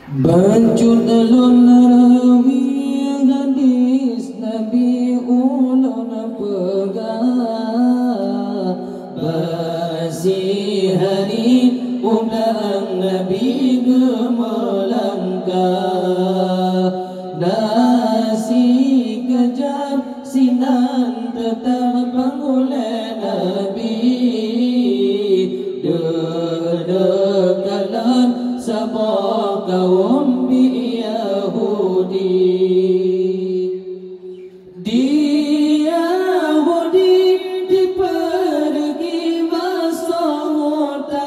Bancut alun rawi hadis Nabi ulun pegang basi hari ulang Nabi gemelangkah nasi kejam sinan tetap panggulai Nabi dedekalan sabah kaum bi Yahudi di Yahudi dipergi masotan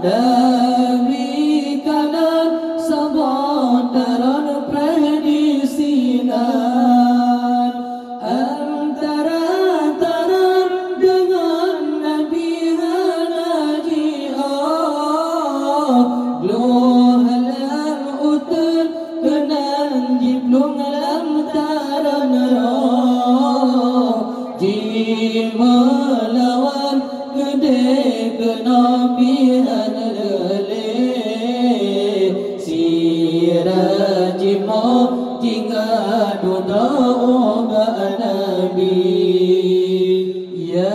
dari kanan sabah taran predisinan antara taran dengan Nabi Hanaji Gloh halam utur kenan jiblung alam taran roh ji melawan gede ke Nabi Hanale siraji mo tinggal duda oba Nabi ya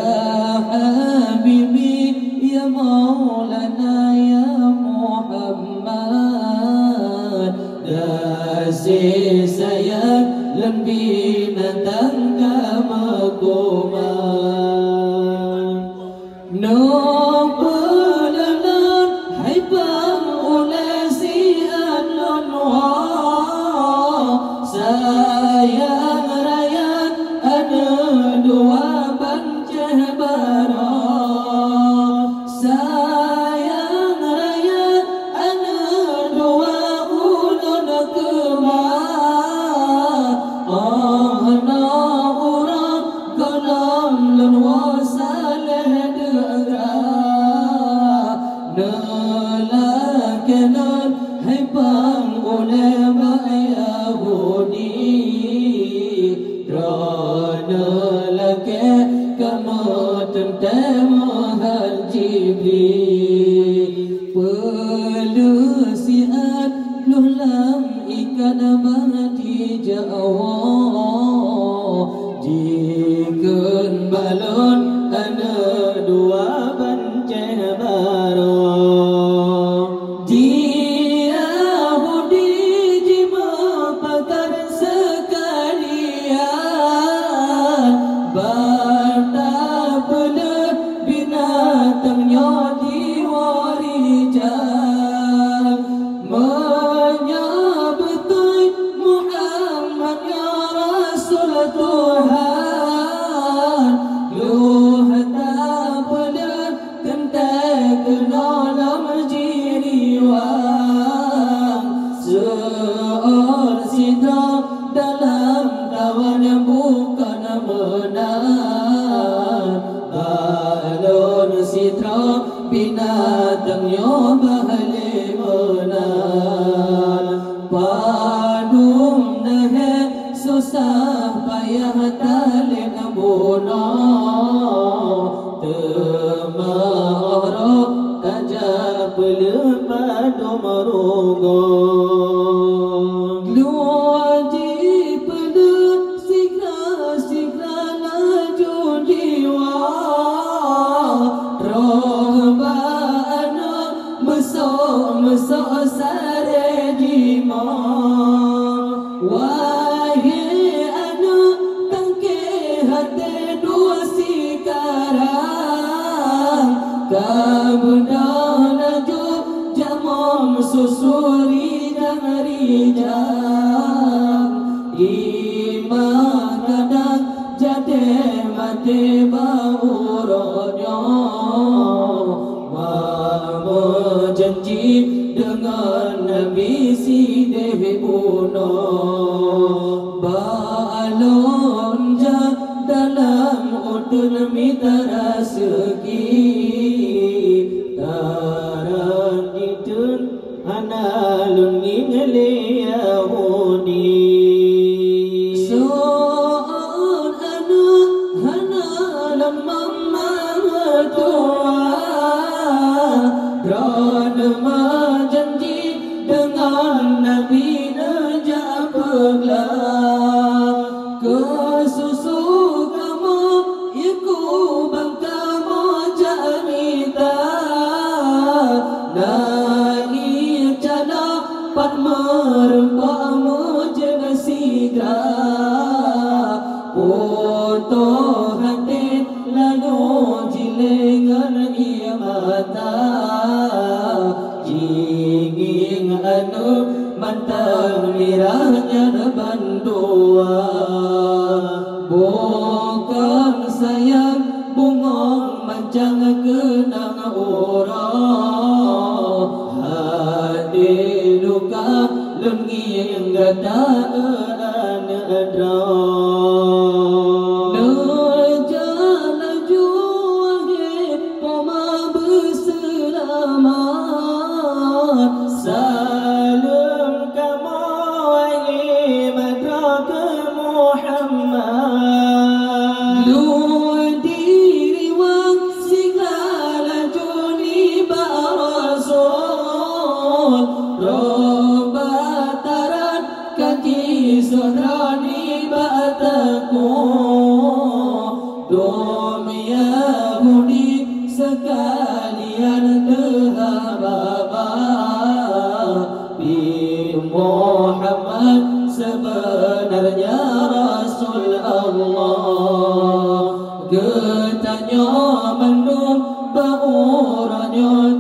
Habibi ya Maulana ya Muhammad kasih sayang lebih datang kamakuman no pelanan hai pang oleh si anonwa sayang rakyat ada dua bancah bara sayang rakyat ada dua ulun kemah ahna orang kalam lan wasaleh degra nalakenan hai pang ulama Yahudi rana lake kamatan temahal Jibril pelusiat lulam ikan mati Jawa diken balon ada dua bancah bara di Yahudi jima pakar sekalian bata pelet binatangnya diwarijal menyabetui Muhammad ya Rasul Tuhan luh tak pelet kentai kenalam jiriwang seorang sidang dalam kawan bukan menang balon sitra binatangnya bahale menang padum nahe susah payah talin buna temahro tajab lepadu merugo wajib pada sikra laju jiwa rohbana mesok sare jima wahai anak tangke hati dua sekarang kabedah laju jamam susuri dan rijang imah kadang jade mati bauronya wa janji dengan Nabi sideh buno balon ja dalam udun mitara segi taran ditun analun ngingale Yahudi soal anak hanalam mamma tua rana ma janji lengan ia mata jinging anu mantang mirahnya bandua bukan sayang bungong mancang kenang orang hati luka lenging gataan adra Sodrani bataku Domia budi sekalian dehababa Bi Muhammad sebenarnya Rasul Allah Getanya mendung baurannya